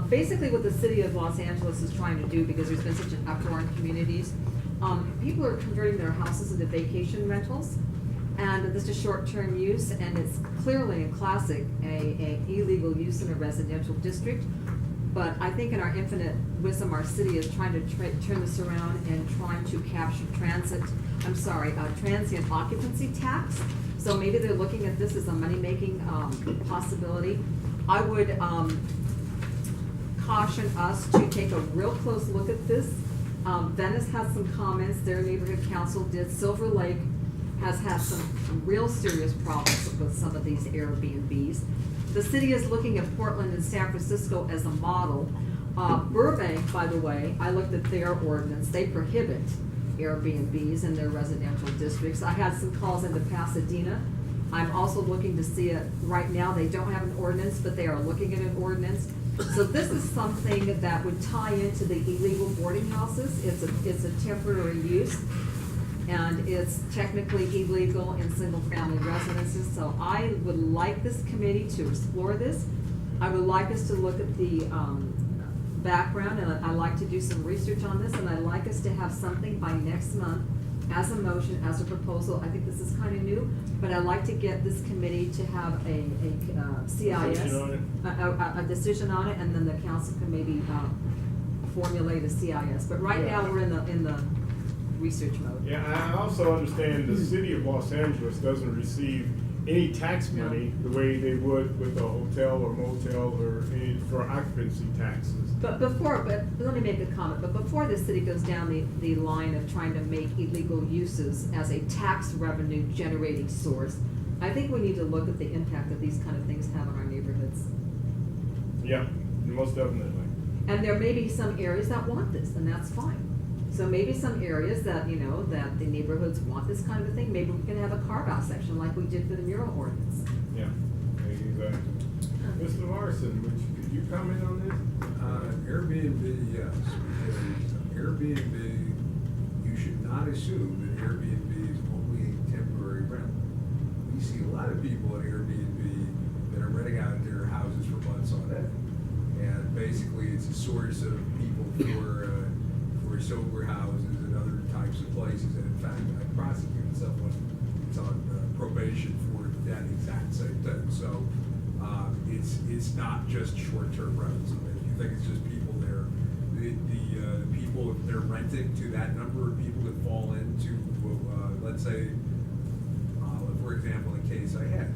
Basically what the city of Los Angeles is trying to do, because there's been such an uproar in communities, people are converting their houses into vacation rentals. And this is short-term use, and it's clearly and classic a illegal use in a residential district. But I think in our infinite wisdom, our city is trying to turn this around and trying to capture transient occupancy tax. So maybe they're looking at this as a money-making possibility. I would caution us to take a real close look at this. Venice has some comments, their neighborhood council did. Silver Lake has had some real serious problems with some of these Airbnbs. The city is looking at Portland and San Francisco as a model. Burbank, by the way, I looked at their ordinance, they prohibit Airbnbs in their residential districts. I had some calls into Pasadena. I'm also looking to see it, right now they don't have an ordinance, but they are looking at an ordinance. So this is something that would tie into the illegal boarding houses. It's a temporary use, and it's technically illegal in single-family residences. So I would like this committee to explore this. I would like us to look at the background, and I'd like to do some research on this, and I'd like us to have something by next month as a motion, as a proposal. I think this is kind of new, but I'd like to get this committee to have a CIS, a decision on it, and then the council can maybe formulate a CIS. But right now, we're in the research mode. Yeah, I also understand the city of Los Angeles doesn't receive any tax money the way they would with a hotel or motel or any for occupancy taxes. But let me make a comment, but before the city goes down the line of trying to make illegal uses as a tax revenue generating source, I think we need to look at the impact that these kind of things have on our neighborhoods. Yeah, most definitely. And there may be some areas that want this, and that's fine. So maybe some areas that, that the neighborhoods want this kind of a thing, maybe we can have a carve-out section like we did for the mural ordinance. Yeah, exactly. Mr. Larson, could you comment on this? Airbnb, yes. Because Airbnb, you should not assume that Airbnb is only a temporary rental. We see a lot of people at Airbnb that are renting out their houses for months on end. And basically, it's a source of people for sober houses and other types of places. And in fact, I prosecuted someone that's on probation for that exact same thing. So it's not just short-term rentals. I mean, if you think it's just people there, the people, if they're renting to that number of people that fall into, let's say, for example, in case we had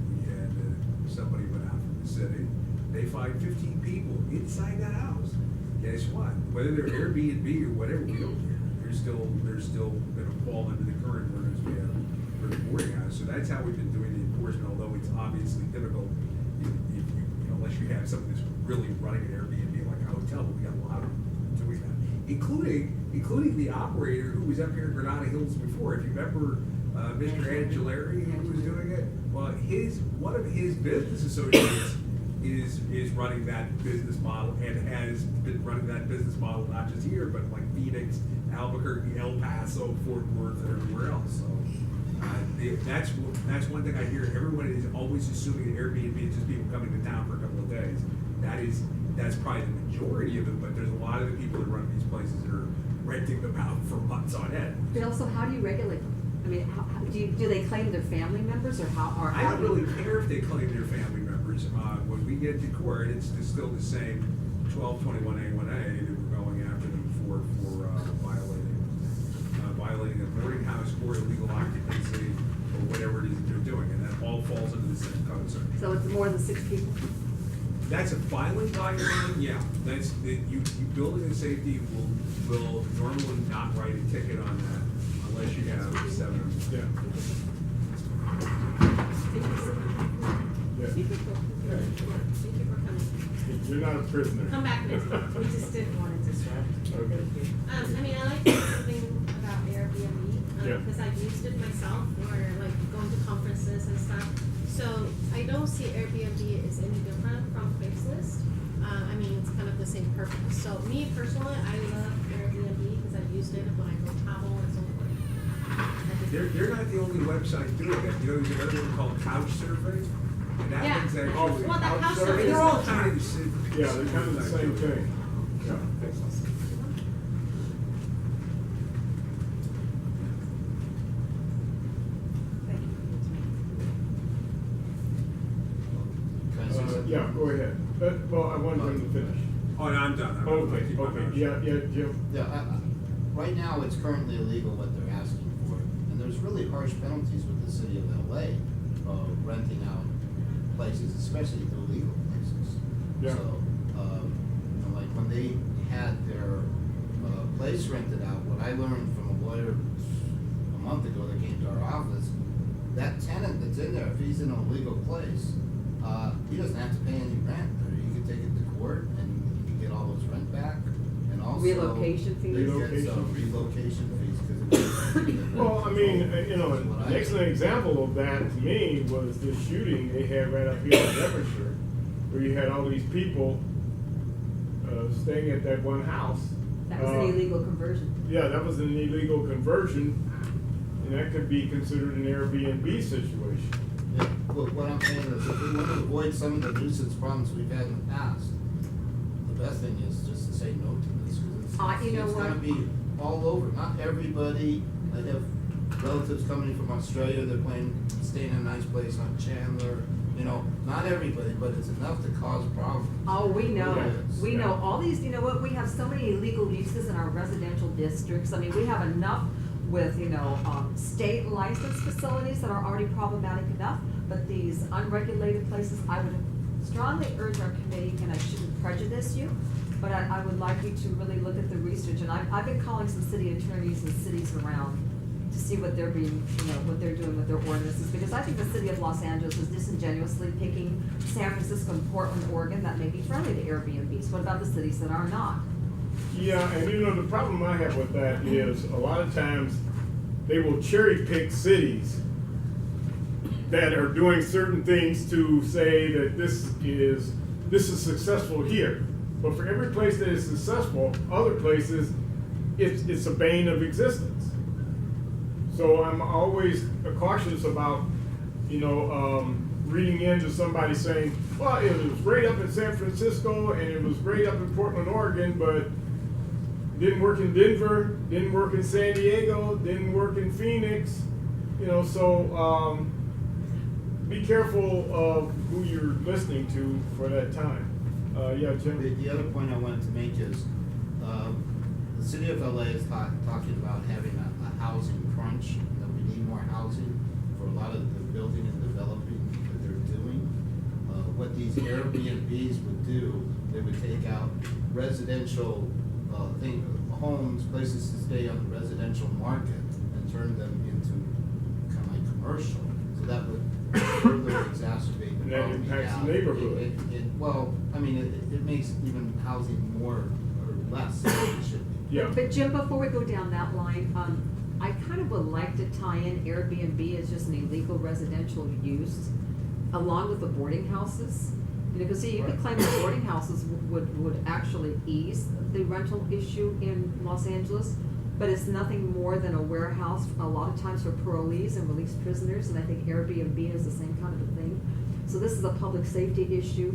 somebody went out from the city, they find 15 people inside that house. Guess what? Whether they're Airbnb or whatever, we don't care. They're still going to fall under the current orders we have for the boarding house. So that's how we've been doing the enforcement. Although it's obviously difficult, if you unless you have something that's really running an Airbnb like a hotel. But we got a lot of them doing that, including the operator who was up here in Granada Hills before. If you remember, Mr. Angelari, who was doing it. Well, one of his business associates is running that business model and has been running that business model not just here, but like Phoenix, Albuquerque, El Paso, Fort Worth, and everywhere else. So that's one thing I hear. Everyone is always assuming that Airbnb is just people coming to town for a couple of days. That's probably the majority of it, but there's a lot of the people that run these places that are renting them out for months on end. But also, how do you regulate them? I mean, do they claim their family members, or how? Or I don't really care if they claim their family members. When we get to court, it's still the same 1221A1A that we're going after them for violating a boarding house or illegal occupancy or whatever it is that they're doing, and that all falls under the same code. So it's more than 6 people. That's a filing violation. Yeah, you building and safety will normally not write a ticket on that unless you have 7. Yeah. Thank you for coming. You're not a prisoner. Come back next month. We just didn't want to disrupt. Okay. I mean, I like something about Airbnb because I've used it myself or like going to conferences and stuff. So I don't see Airbnb as any different from Craigslist. I mean, it's kind of the same purpose. So me personally, I love Airbnb because I've used it when I go travel and so forth. They're not the only website doing it. There's another one called Couchsurfing. And that Yeah. one's actually. Well, the house Sorry. They're all services trying are. to sit. Yeah, they're kind of the same thing. Yeah. Can I say something? Yeah, go ahead. Well, I wanted him to finish. Oh, no, I'm done. Okay, yeah, Jim. Yeah, right now, it's currently illegal what they're asking for, and there's really harsh penalties with the city of LA, renting out places, especially the illegal places. Yeah. So, like when they had their, place rented out, what I learned from a lawyer a month ago that came to our office, that tenant that's in there, if he's in a legal place, he doesn't have to pay any rent, or you can take it to court and you can get all his rent back, and also. Relocation fees? They get some relocation fees, cause. Well, I mean, an excellent example of that to me was this shooting they had right up here in Devonshire, where you had all these people, staying at that one house. That was an illegal conversion. Yeah, that was an illegal conversion, and that could be considered an Airbnb situation. Yeah, well, what I'm saying is if we want to avoid some of the nuisance problems we've had in the past, the best thing is just to say no to this, because You know it's what? gonna be all over, not everybody. I have relatives coming from Australia, they're staying in a nice place on Chandler, not everybody, but it's enough to cause problems. Oh, we know, Yes, we yeah. know, all these, you know what, we have so many illegal uses in our residential districts, I mean, we have enough with, state licensed facilities that are already problematic enough, but these unregulated places, I would strongly urge our committee, and I shouldn't prejudice you, but I would like you to really look at the research, and I've been calling some city attorneys in cities around to see what they're what they're doing with their ordinances, because I think the city of Los Angeles is disingenuously picking San Francisco and Portland, Oregon, that may be friendly to Airbnbs. What about the cities that are not? Yeah, and the problem I have with that is a lot of times they will cherry pick cities that are doing certain things to say that this is successful here. But for every place that is successful, other places, it's a bane of existence. So I'm always cautious about, reading into somebody saying, well, it was great up in San Francisco and it was great up in Portland, Oregon, but didn't work in Denver, didn't work in San Diego, didn't work in Phoenix, so be careful of who you're listening to for that time. Yeah, Jim? The other point I wanted to make is, the city of LA is talking about having a housing crunch, that we need more housing for a lot of the building and developing that they're doing. What these Airbnbs would do, they would take out residential, homes, places to stay on the residential market and turn them into kind of like commercial. So that would further exacerbate And the that problem. impacts the neighborhood. It makes even housing more or less than it should be. Yeah. But Jim, before we go down that line, I kind of would like to tie in Airbnb as just an illegal residential use, along with the boarding houses. Because see, you could claim that boarding houses would actually ease the rental issue in Los Angeles, but it's nothing more than a warehouse, a lot of times for parolees and released prisoners, and I think Airbnb is the same kind of a thing. So this is a public safety issue.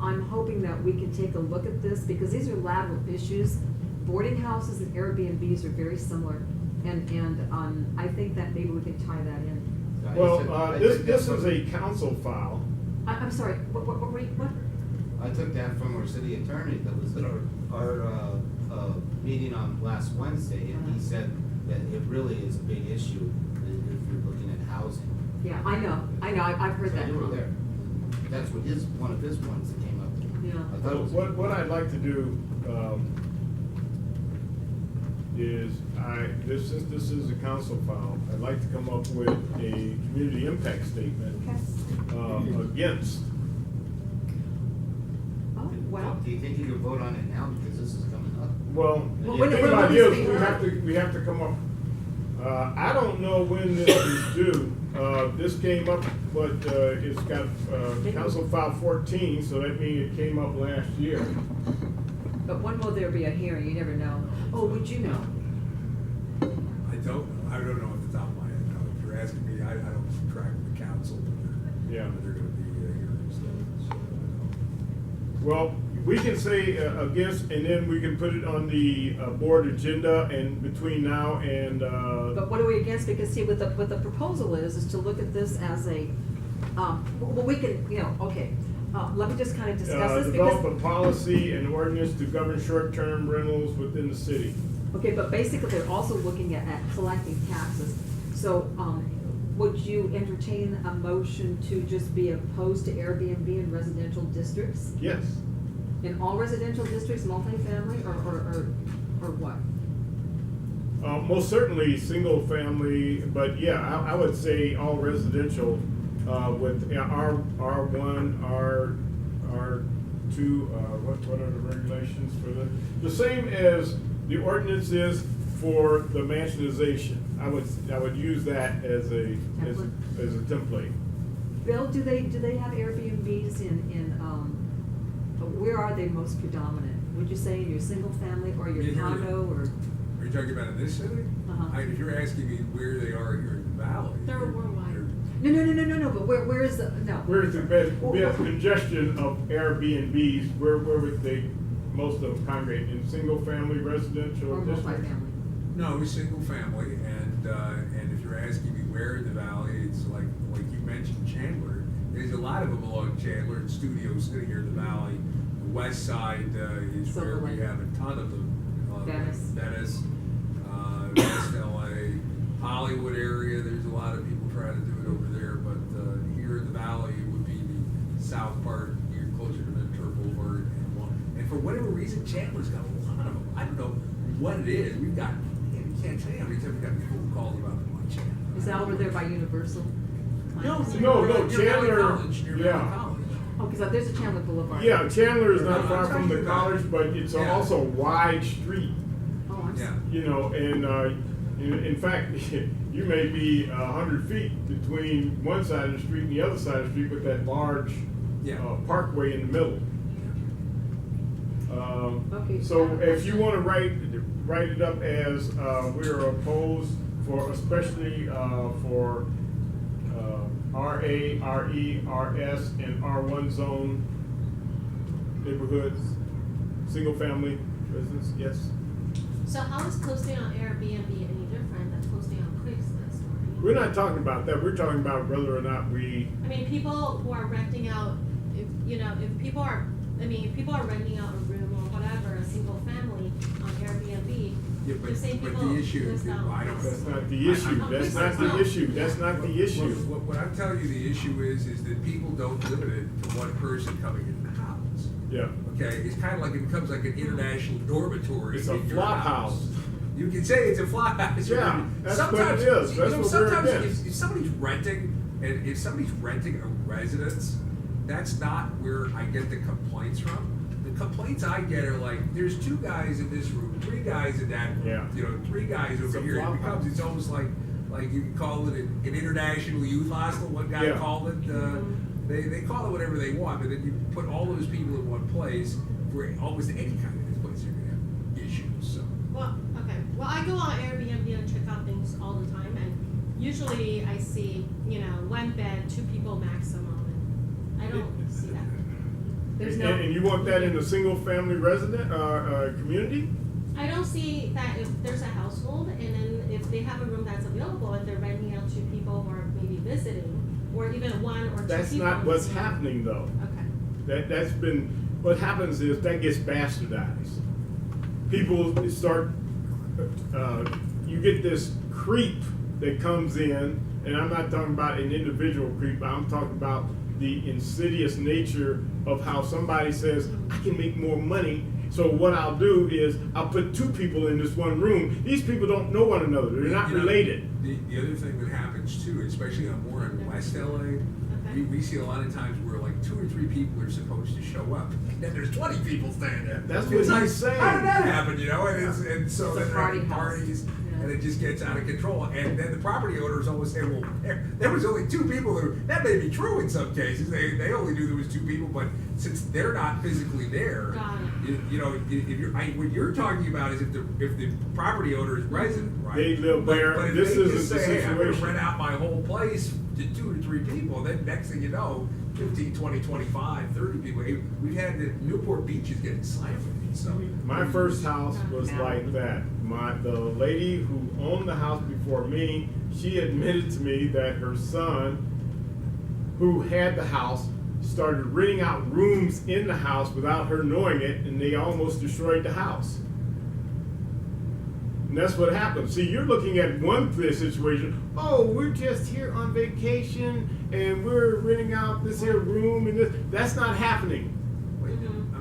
I'm hoping that we can take a look at this, because these are lateral issues. Boarding houses and Airbnbs are very similar, and I think that maybe we can tie that in. Well, this is a council file. I'm sorry, what? I took that from our city attorney that was at our meeting on last Wednesday, and he said that it really is a big issue if you're looking at housing. Yeah, I know, I've heard So that. you were there. That's what one of his points that came up. Yeah. I thought it was. What I'd like to do, is this is a council file, I'd like to come up with a community impact statement, Okay. against. Oh, well, Do you think you could vote on it now, because this is coming up? Well, Well, the when- thing when about will it this is, be we have to come up, I don't know when this is due. This came up, but, it's got, council file 14, so that means it came up last year. but when will there be a hearing? You never know. Oh, would you know? I don't know off the top of my head, no, if you're asking me, I don't keep track of the council, Yeah. when they're gonna be here. Well, we can say against, and then we can put it on the board agenda, and between now and, But what are we against? Because see, what the proposal is to look at this as a, well, we can, okay, let me just kind of discuss this develop because. a policy and ordinance to govern short-term rentals within the city. Okay, but basically they're also looking at collecting taxes. So, would you entertain a motion to just be opposed to Airbnb in residential districts? Yes. In all residential districts, multifamily, or what? Most certainly, single family, but yeah, I would say all residential, with R1, R2, what are the regulations for the same as the ordinance is for the mansionization. I would use that as a template. Bill, do they have Airbnbs in where are they most predominant? Would you say in your single family or your In here. condo or? Are you talking about in this city? Uh-huh. If you're asking me where they are here in the valley. They're worldwide. No, but where is the, no? Where's the best congestion of Airbnbs? Where would they, most of them congregate? In single family residential Or districts? multifamily? No, single family, and if you're asking me where in the valley, it's like you mentioned Chandler. There's a lot of them along Chandler and Studio City here in the valley. The west side is Silver where we Lake. have a ton of them. Venice. Venice, West LA, Hollywood area. There's a lot of people trying to do it over there, but here in the valley it would be the south part. You're closer to Ventura Boulevard, and for whatever reason, Chandler's got a lot of them. I don't know what it is. We've got. You can't tell you how many times we got people who call about them on Chandler. Is that over there by Universal? No, No, Chandler, yeah. Oh, because there's a Chandler Boulevard. Yeah, Chandler is not No, far I'm from the talking about- college, but it's Yeah. also a wide street, Oh, I'm Yeah. sorry. you know, and in fact, you may be 100 feet between one side of the street and the other side of the street with that large Yeah. parkway in the middle. Okay. So if you want to write it up as we are opposed for, especially for RA, RE, RS, and R1 zone neighborhoods, single family residents, yes. So how is posting on Airbnb any different than posting on Craigslist? Or We're not talking about that. We're talking about whether or not we. I mean, people who are renting out, if people are renting out a room or whatever, a single family on Airbnb, Yeah, the same but people the issue, list out. I don't. That's not the issue. That's not the issue. That's not the issue. What I'm telling you, the issue is that people don't limit it to one person coming in the house. Yeah. Okay, it's kind of like it becomes like an international dormitory. It's a in your flop house. You can say it's a flop house. Yeah, that's what it Sometimes, is. That's what we're sometimes against. if somebody's renting, and if somebody's renting a residence, that's not where I get the complaints from. The complaints I get are like, there's 2 guys in this room, 3 guys in that room, Yeah. 3 guys It's over a here. It flop becomes, house. it's almost like you can call it an international youth hostel. One guy Yeah. called it. They call it whatever they want, but then you put all those people in one place for almost any kind of this place, you're gonna have issues. So. Well, okay. Well, I go on Airbnb and check out things all the time, and usually I see, 1 bed, 2 people maximum, and I don't see that. There's And, no. and you want that in a single family resident community? I don't see that if there's a household, and then if they have a room that's available, if they're renting out to people who are maybe visiting, or even 1 or 2 That's people. not what's happening though. Okay. That's been, what happens is that gets bastardized. People start, you get this creep that comes in, and I'm not talking about an individual creep, I'm talking about the insidious nature of how somebody says, I can make more money, so what I'll do is I'll put 2 people in this one room. These people don't know one another, they're not related. The other thing that happens too, especially more in West LA, we see a lot of times where like 2 or 3 people are supposed to show up, and then there's 20 people standing there. That's It's what like, he's saying. How did that happen? And so It's a then they're party having house. parties, Yeah. and it just gets out of control. And then the property owners always say, well, there was only 2 people that may be true in some cases. They only knew there was 2 people, but since they're not physically there, Got it. if you're what you're talking about is if the property owner is resident, right? They live there. But if This they isn't just the say, hey, I'm gonna situation. rent out my whole place to 2 to 3 people, then next thing you know, 15, 20, 25, 30 people. We've had the Newport Beach is getting slammed with these, so. My first house was like that. The lady who owned the house before me, she admitted to me that her son, who had the house, started renting out rooms in the house without her knowing it, and they almost destroyed the house. And that's what happened. See, you're looking at one situation. Oh, we're just here on vacation, and we're renting out this here room, and this. That's not happening. I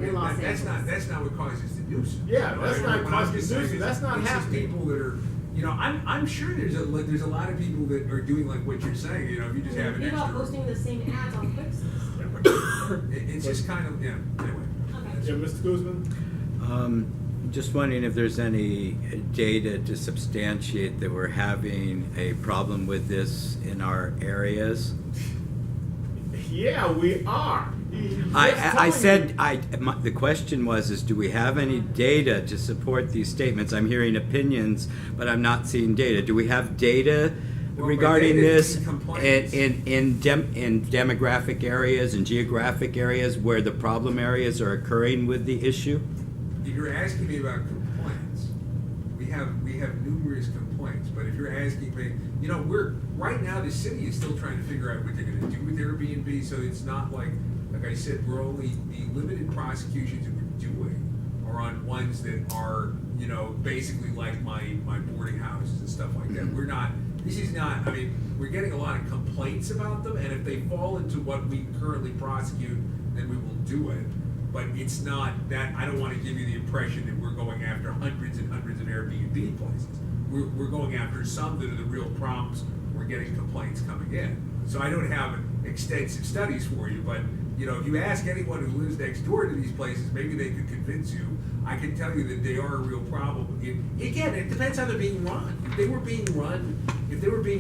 mean, In Los that's Angeles. not what causes the nuisance. Yeah, that's not What I'm causing just the saying nuisance. is That's not it's just happening. people that are, you know, I'm sure there's a lot of people that are doing like what you're saying. You know, if you just have an People are extra. posting the same ads on Craigslist. It's just kind of, yeah. Anyway. Okay. Yeah, Mr. Guzman? Just wondering if there's any data to substantiate that we're having a problem with this in our areas. Yeah, we are. The question was, do we have any data to support these statements? I'm hearing opinions, but I'm not seeing data. Do we have data Well, regarding data this in compliance. in demographic areas and geographic areas where the problem areas are occurring with the issue? If you're asking me about complaints, we have numerous complaints. But if you're asking me, you know, right now the city is still trying to figure out what they're going to do with Airbnb. So it's not like I said, we're only the limited prosecutions that we're doing are on ones that are, you know, basically like my boarding houses and stuff like that. We're not. This is not. I mean, we're getting a lot of complaints about them, and if they fall into what we currently prosecute, then we will do it. But it's not that. I don't want to give you the impression that we're going after hundreds and hundreds of Airbnb places. We're going after some that are the real problems. We're getting complaints coming in. So I don't have extensive studies for you, but you know, if you ask anyone who lives next door to these places, maybe they could convince you. I can tell you that they are a real problem. Again, it depends how they're being run. If they were being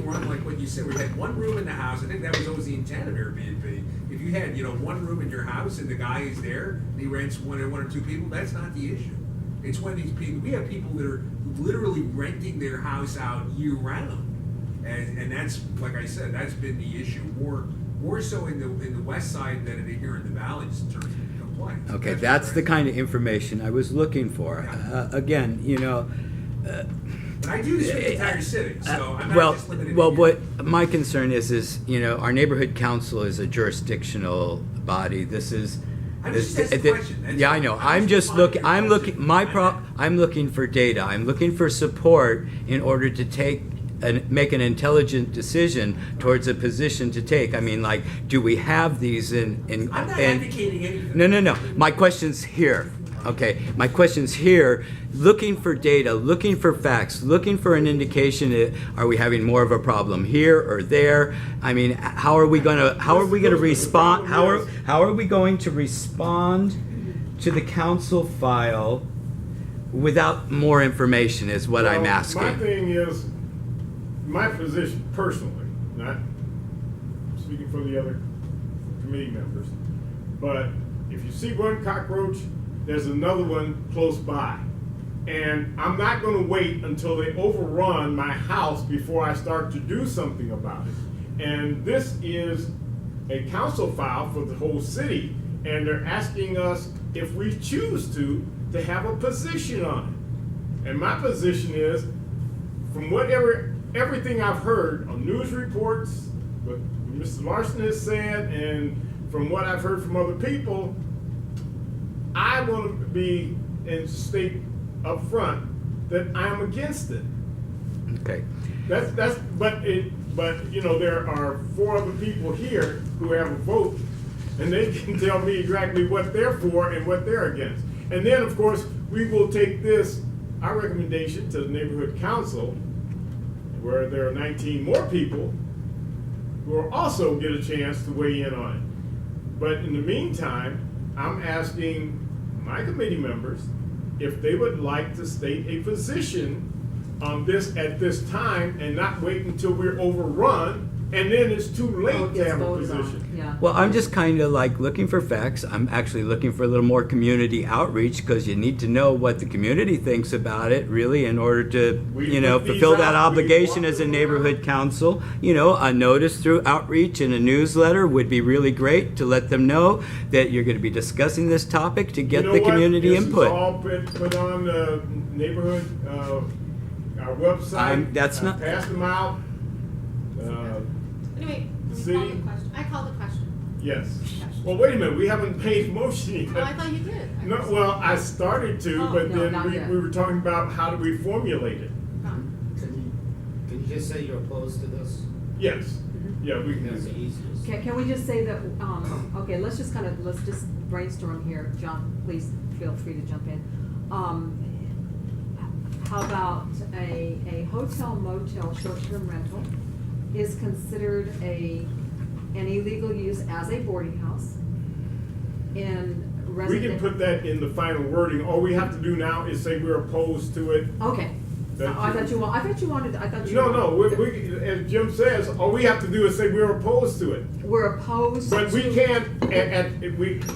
run like what you said, we had one room in the house. I think that was always the intent of Airbnb. If you had, you know, one room in your house and the guy is there and he rents one or two people, that's not the issue. It's when these people, we have people that are literally renting their house out year round, and that's, like I said, that's been the issue more so in the west side than here in the valleys in terms of complaints. Okay, that's the kind of information I was looking for. Again, you know. But I do this for the entire city, so I'm not well, just limited well, to what my concern is, you know, our neighborhood council is a jurisdictional body. This is. I just asked a question. That's Yeah, all. I know. I'm I'm just just looking. responding I'm to your looking. question. I'm looking for data. I'm looking for support in order to take and make an intelligent decision towards a position to take. I mean, like, do we have these in? I'm not advocating anything. No. My question's here. Okay, my question's here. Looking for data, looking for facts, looking for an indication. Are we having more of a problem here or there? I mean, how are we going to respond? How are we going to respond to the council file without more information? Is what I'm asking. My thing is, my position personally, not speaking for the other committee members, but if you see one cockroach, there's another one close by. And I'm not going to wait until they overrun my house before I start to do something about it. And this is a council file for the whole city, and they're asking us if we choose to have a position on it. And my position is, from everything I've heard on news reports, what Mr. Larson has said, and from what I've heard from other people, I want to be and state up front that I'm against it. Okay. But you know, there are 4 other people here who have a vote, and they can tell me exactly what they're for and what they're against. And then, of course, we will take our recommendation to the neighborhood council, where there are 19 more people who will also get a chance to weigh in on it. But in the meantime, I'm asking my committee members if they would like to state a position on this at this time and not wait until we're overrun and then it's too Oh, late it to gets have a voted on, position. yeah. Well, I'm just kind of like looking for facts. I'm actually looking for a little more community outreach because you need to know what the community thinks about it, really, in order to, We you know, put these fulfill that out, we obligation walk as a them neighborhood around. council. You know, a notice through outreach and a newsletter would be really great to let them know that you're going to be discussing this topic to get You know the what? community This input. is all put on the neighborhood, our website. That's I not- passed them out. Anyway, you See? called the question. I called the question. Yes. Well, wait a minute, we haven't made motion yet. Oh, I thought you did. No, well, I started to, Oh, but no, then not we yet. were talking about how do we formulate it. Can you just say you're opposed to this? Yes, yeah, we can do That's the that. easiest. Can we just say that, okay, let's just brainstorm here. John, please feel free to jump in. How about a hotel motel short-term rental is considered an illegal use as a boarding house in We resident. can put that in the final wording. All we have to do now is say we're opposed to it. Okay. That's I it. thought you wanted, No, we, as Jim says, all we have to do is say we're opposed to it. We're opposed to. But we can't,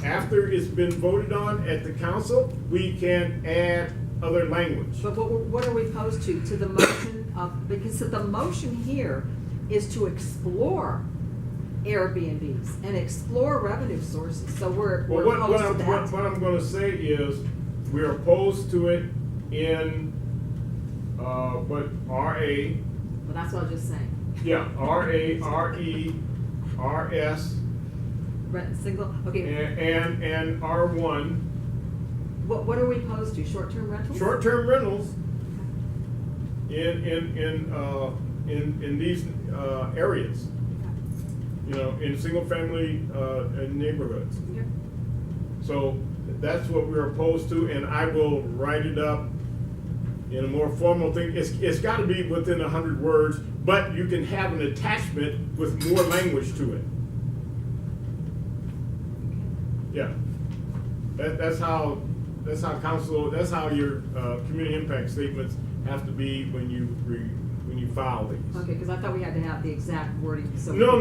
after it's been voted on at the council, we can add other language. But what are we opposed to? To the motion of, because the motion here is to explore Airbnbs and explore revenue sources, so we're Well, opposed to that. what I'm gonna say is, we're opposed to it in, RA, But that's what I was just saying. yeah, RA, RE, RS, Rent, single, okay, and R1, what are we opposed to? Short-term rentals? short-term rentals in these, areas, you know, in single-family, neighborhoods. Okay. So that's what we're opposed to, and I will write it up in a more formal thing. It's gotta be within 100 words, but you can have an attachment with more language to it. Yeah. That's how your, community impact statements have to be when you file these. Okay, because I thought we had to have the exact wording, so. No,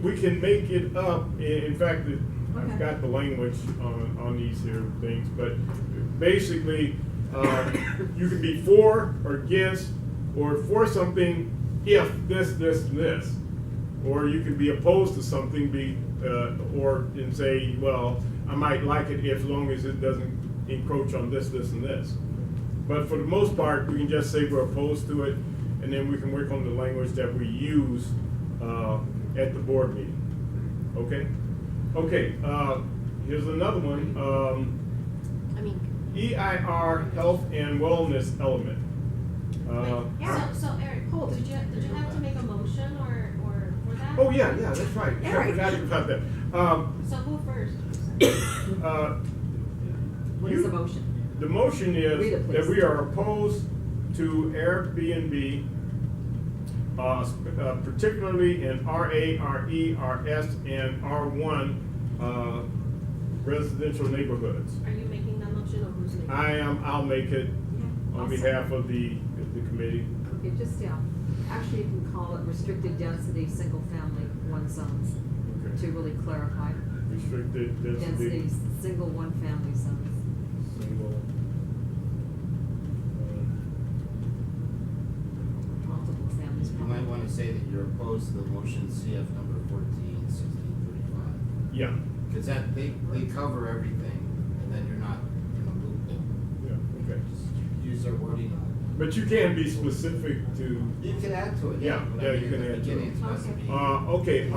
we can make it up, in fact, Okay. I've got the language on these here things, but basically, you can be for or against, or for something if this, and this. Or you can be opposed to something, and say, well, I might like it as long as it doesn't encroach on this, and this. But for the most part, we can just say we're opposed to it, and then we can work on the language that we use at the board meeting. Okay? Okay, here's another one. I mean, EIR, health and wellness element. so Eric, Hold it. did you have to make a motion or for that? Oh, yeah, that's right. I Eric. forgot about that. So who first? What is the motion? The motion Read is it, that please. we are opposed to Airbnb, particularly in RA, RE, RS, and R1 residential neighborhoods. Are you making that motion or who's making? I'll make it I'll on second. behalf of the committee. Okay, just, actually, you can call it restricted density, single-family, one zones, Okay. to really clarify. Restricted density, Density, single, one-family zones. single. Multiple families. You might wanna say that you're opposed to the motion CF number 141635. Yeah, Cause that, they cover everything, and then you're not in a loophole. yeah, okay. Just use their wording. But you can be specific to, You can add to it, Yeah, but yeah, I you mean, can at the add to it. beginning, it's supposed to be. okay,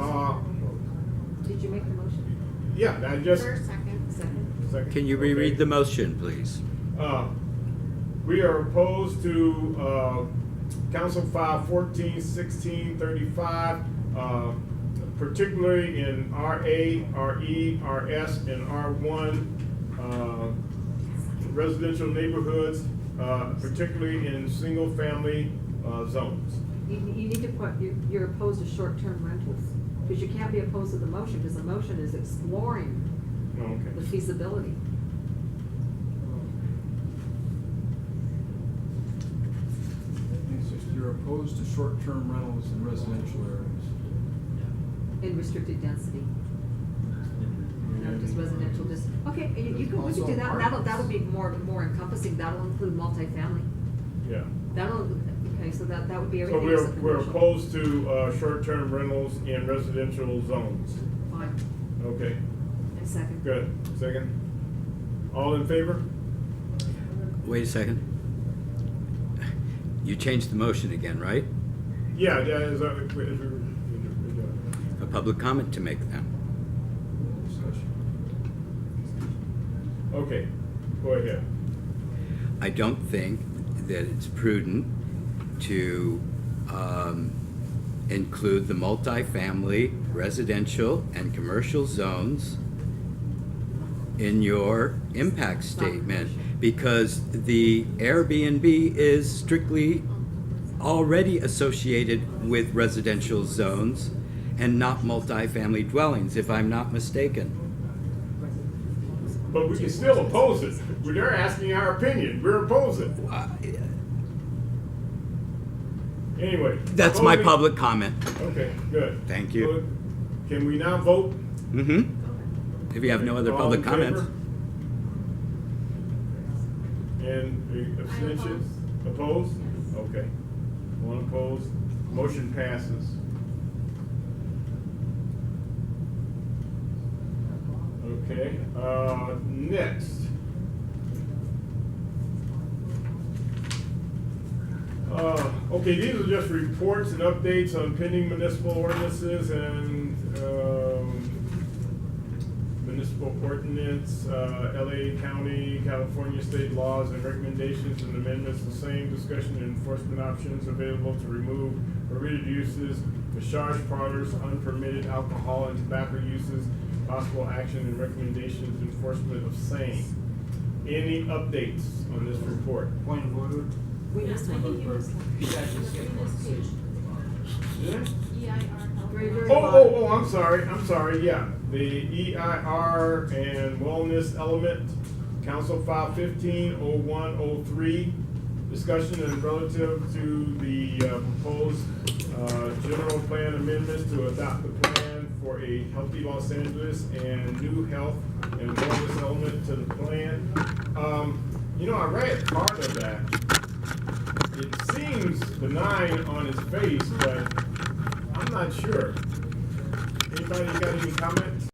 Did you make the motion? yeah, I just, First, second. second. Can you Okay. reread the motion, please? We are opposed to, Council File 141635, particularly in RA, RE, RS, and R1, residential neighborhoods, particularly in single-family, zones. You need to put, you're opposed to short-term rentals, because you can't be opposed to the motion, because the motion is exploring the Okay. feasibility. It's just you're opposed opposed to short-term rentals in residential areas. In restricted density, not just residential, just, okay, you can, we can do that, that'll be more encompassing, that'll include multifamily. Yeah. That'll, okay, so that would be So everything else. we're opposed to, short-term rentals in residential zones. Fine, Okay, and second. good. Second. All in favor? Wait a second. You changed the motion again, right? Yeah, yeah, is that, A public comment to make now. okay, go ahead. I don't think that it's prudent to include the multifamily, residential, and commercial zones in your impact statement, because the Airbnb is strictly already associated with residential zones and not multifamily dwellings, if I'm not mistaken. But we can still oppose it. They're asking our opinion. We're opposing. Anyway. That's my opposing- public comment. Okay, good. Thank you. Good. Can we now vote? Mm-hmm. If you have no other All public in comments. favor? And the abstentions? Opposed? Okay. One opposed. Motion passes. Okay, next. Okay, these are just reports and updates on pending municipal ordinances and, municipal ordinance, LA County, California state laws and recommendations and amendments, the same discussion and enforcement options available to remove permitted uses, massage parlors, unpermitted alcohol and tobacco uses, possible action and recommendations, enforcement of same. Any updates on this report? Point of order. We Yeah, missed I one. think you missed one. You guys just get The previous page. Yeah? EIR health. Very, very Oh, I'm sorry, yeah. The EIR and wellness element, Council File 150103, discussion and relative to the proposed general plan amendments to adopt the plan for a healthy Los Angeles and new health and wellness element to the plan. I read part of that. It seems benign on its face, but I'm not sure. Anybody got any comments?